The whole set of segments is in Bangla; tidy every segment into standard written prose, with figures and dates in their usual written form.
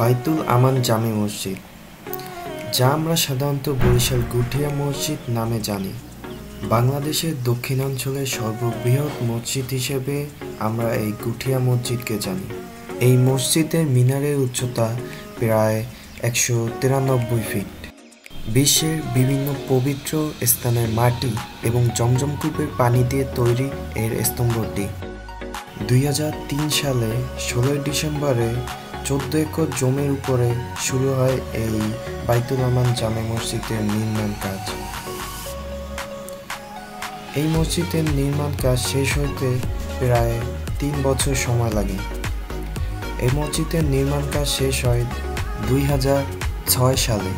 বাইতুল আমান জামে মসজিদ, যা আমরা সাধারণত বরিশাল গুঠিয়া মসজিদ নামে জানি। বাংলাদেশের দক্ষিণাঞ্চলের সর্ববৃহৎ মসজিদ হিসেবে আমরা এই গুঠিয়া মসজিদকে জানি। এই মসজিদের মিনারের উচ্চতা প্রায় 193 ফিট। বিশ্বের বিভিন্ন পবিত্র স্থানের মাটি এবং জমজম কূপের পানি দিয়ে তৈরি এর স্তম্ভটি। 2003 সালে 16 ডিসেম্বরে 14 একর জমির উপরে শুরু হয় এই বাইতুল আমান জামে মসজিদের নির্মাণ কাজ। এই মসজিদের নির্মাণ কাজ শেষ হতে প্রায় 3 বছর সময় লাগে। এই মসজিদের নির্মাণ কাজ শেষ হয় 2006 সালে।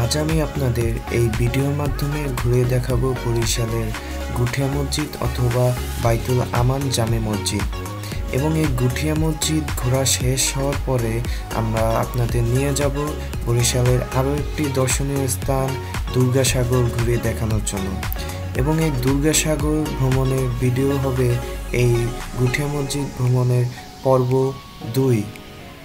আজ আমি আপনাদের এই ভিডিওর মাধ্যমে ঘুরে দেখাবো বরিশালের গুঠিয়া মসজিদ অথবা বাইতুল আমান জামে মসজিদ। এবং এই গুঠিয়া মসজিদ ঘোরা শেষ হওয়ার পরে আমরা আপনাদের নিয়ে যাব বরিশালের আরও একটি দর্শনীয় স্থান দুর্গাসাগর ঘুরে দেখানোর জন্য। এবং এই দুর্গাসাগর ভ্রমণের ভিডিও হবে এই গুঠিয়া মসজিদ ভ্রমণের পর্ব 2।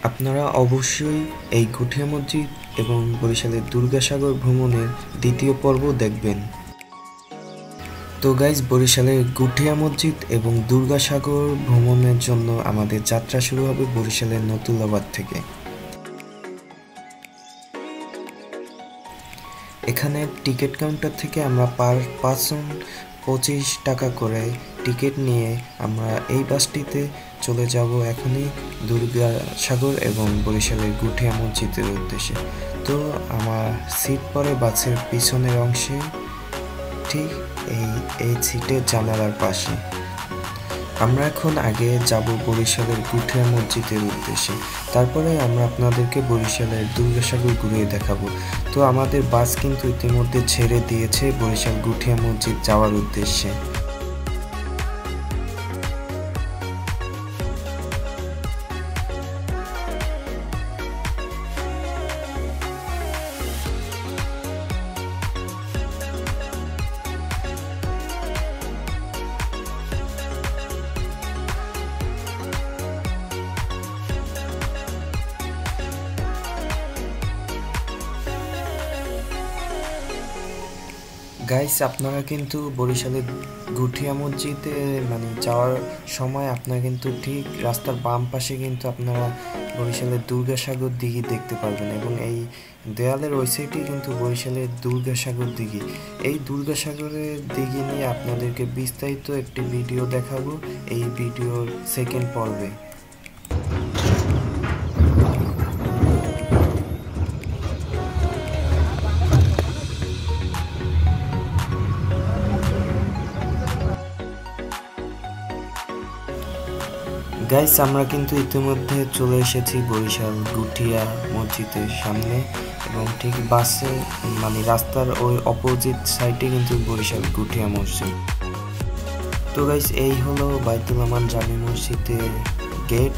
আপনারা অবশ্যই এই গুঠিয়া মসজিদ এবং বরিশালের দুর্গাসাগর ভ্রমণের দ্বিতীয় পর্ব দেখবেন। তো গাইজ, বরিশালের গুঠিয়া মসজিদ এবং দুর্গাসাগর ভ্রমণের জন্য আমাদের যাত্রা শুরু হবে বরিশালের নতুলাবাদ থেকে। এখানে টিকিট কাউন্টার থেকে আমরা পার পারসন 25 টাকা করে টিকিট নিয়ে আমরা এই বাসটিতে চলে যাব এখনই দুর্গাসাগর এবং বরিশালের গুঠিয়া মসজিদের উদ্দেশ্যে। তো আমার সিট পরে বাসের পিছনের অংশে, ঠিক এই সিটের জানালার পাশে। আমরা এখন আগে যাব বরিশালের গুঠিয়া মসজিদের উদ্দেশ্যে, তারপরে আমরা আপনাদেরকে বরিশালের দুর্গাসাগর ঘুরিয়ে দেখাবো। তো আমাদের বাস কিন্তু ইতিমধ্যে ছেড়ে দিয়েছে বরিশাল গুঠিয়া মসজিদ যাওয়ার উদ্দেশ্যে। গাইস, আপনারা কিন্তু বরিশালের গুঠিয়া মসজিদে যাওয়ার সময় আপনারা কিন্তু ঠিক রাস্তার বাম পাশে কিন্তু আপনারা বরিশালের দুর্গাসাগর দিঘি দেখতে পারবেন। এবং এই দেয়ালের ওই সাইডে কিন্তু বরিশালের দুর্গাসাগর দিঘি। এই দুর্গাসাগরের দিঘি নিয়ে আপনাদেরকে বিস্তারিত একটি ভিডিও দেখাবো এই ভিডিওর সেকেন্ড পর্বে। গাইস, আমরা কিন্তু ইতিমধ্যে চলে এসেছি বরিশাল গুঠিয়া মসজিদের সামনে এবং ঠিক বাসে রাস্তার ওই অপোজিট সাইডে কিন্তু বরিশাল গুঠিয়া মসজিদ। তো গাইস, এই হলো বাইতুল আমান জামে মসজিদের গেট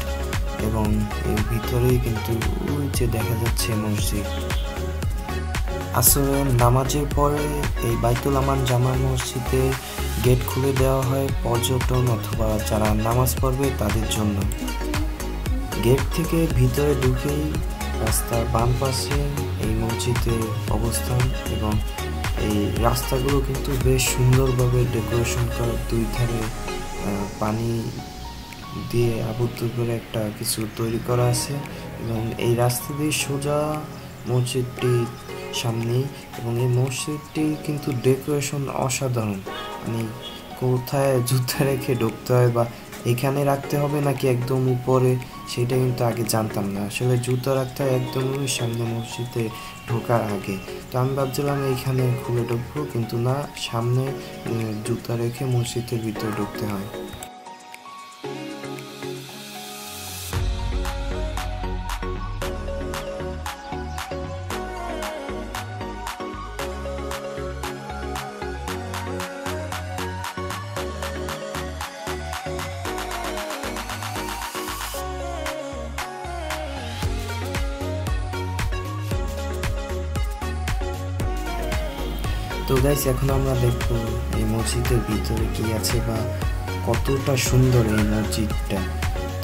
এবং এর ভিতরেই কিন্তু ওই যে দেখা যাচ্ছে মসজিদ। আসলে নামাজের পরে এই বাইতুল আমান জামে মসজিদের গেট খুলে দেওয়া হয় পর্যটন অথবা যারা নামাজ পড়বে তাদের জন্য। গেট থেকে ভিতরে ঢুকেই রাস্তার বাম পাশে এই মসজিদের অবস্থান এবং এই রাস্তাগুলো কিন্তু বেশ সুন্দরভাবে ডেকোরেশন করা, দুই ধারে পানি দিয়ে আবদ্ধ করে একটা কিছু তৈরি করা আছে এবং এই রাস্তা দিয়ে সোজা মসজিদটি সামনেই। এবং এই মসজিদটি কিন্তু ডেকোরেশন অসাধারণ। কোথায় জুতা রেখে ঢুকতে হয় বা এখানে রাখতে হবে নাকি একদম উপরে, সেটা কিন্তু আগে জানতাম না। আসলে জুতা রাখতে হয় একদম সামনে মসজিদে ঢোকার আগে। তো আমি ভাবছিলাম এইখানে খুলে ঢুকবো, কিন্তু না, সামনে জুতা রেখে মসজিদের ভিতরে ঢুকতে হয়। তো গাইস, এখন আমরা দেখবো এই মসজিদের ভিতরে কি আছে বা কতটা সুন্দর এই মসজিদটা।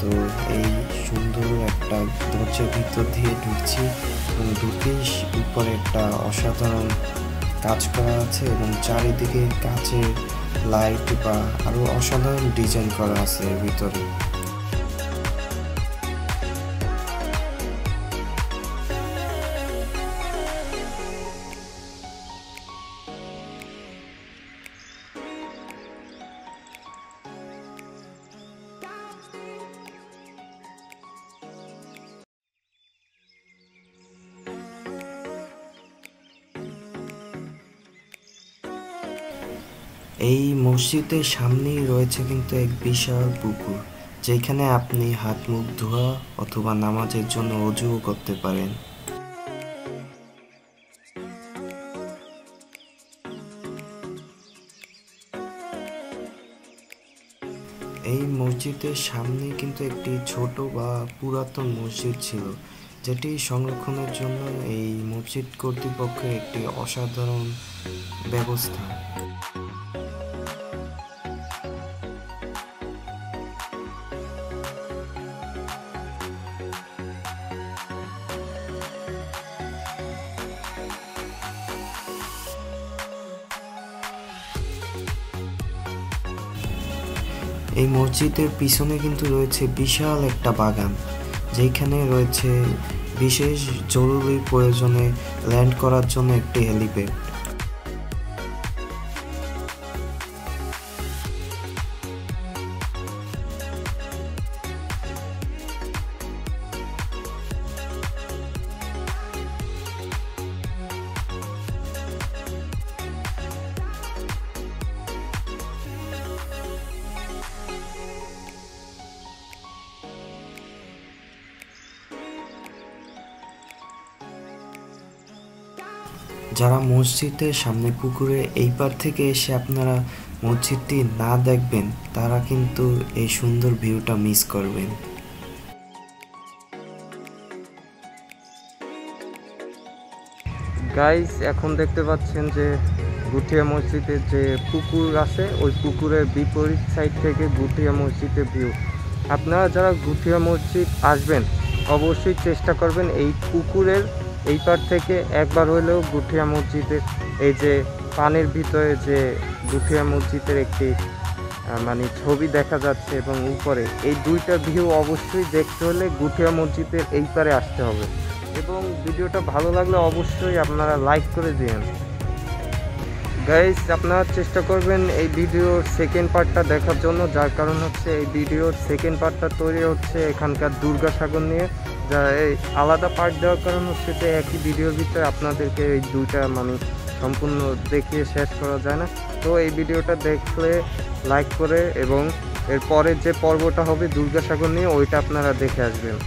তো এই সুন্দর একটা দরজার ভিতর দিয়ে ঢুকছি এবং ঢুকেই উপরে একটা অসাধারণ কাজ করা আছে এবং চারিদিকে কাচের লাইট বা আরো অসাধারণ ডিজাইন করা আছে এর ভিতরে। এই মসজিদের সামনেই রয়েছে কিন্তু এক বিশাল পুকুর, যেখানে আপনি হাত মুখ ধোয়া অথবা নামাজের জন্য অজুও করতে পারেন। এই মসজিদের সামনে কিন্তু একটি ছোট বা পুরাতন মসজিদ ছিল, যেটি সংরক্ষণের জন্য এই মসজিদ কর্তৃপক্ষের একটি অসাধারণ ব্যবস্থা। এই মসজিদের পিছনে কিন্তু রয়েছে বিশাল একটা বাগান, যেখানে রয়েছে বিশেষ জরুরি প্রয়োজনে ল্যান্ড করার জন্য একটি হেলিপ্যাড। যারা মসজিদের সামনে পুকুরে এই পার থেকে এসে আপনারা মসজিদটি না দেখবেন, তারা কিন্তু এই সুন্দর ভিউটা মিস করবেন। গাইস, এখন দেখতে পাচ্ছেন যে গুঠিয়া মসজিদের যে পুকুর আছে, ওই পুকুরের বিপরীত সাইড থেকে গুঠিয়া মসজিদের ভিউ। আপনারা যারা গুঠিয়া মসজিদ আসবেন, অবশ্যই চেষ্টা করবেন এই পুকুরের এই পার থেকে একবার হলেও গুঠিয়া মসজিদের এই যে পানির ভিতরে যে গুঠিয়া মসজিদের একটি মানে ছবি দেখা যাচ্ছে এবং উপরে, এই দুইটা ভিউ অবশ্যই দেখতে হলে গুঠিয়া মসজিদের এই পারে আসতে হবে। এবং ভিডিওটা ভালো লাগলে অবশ্যই আপনারা লাইক করে দিন। গাইস, আপনারা চেষ্টা করবেন এই ভিডিওর সেকেন্ড পার্টটা দেখার জন্য, যার কারণ হচ্ছে এই ভিডিওর সেকেন্ড পার্টটা তৈরি হচ্ছে এখানকার দুর্গাসাগর নিয়ে। যা এই আলাদা পার্ট দেওয়ার কারণ হচ্ছে যে একই ভিডিওর ভিতরে আপনাদেরকে এই দুইটা মানে সম্পূর্ণ দেখিয়ে শেষ করা যায় না। তো এই ভিডিওটা দেখলে লাইক করে এবং এর পরের যে পর্বটা হবে দুর্গাসাগর নিয়ে, ওইটা আপনারা দেখে আসবেন।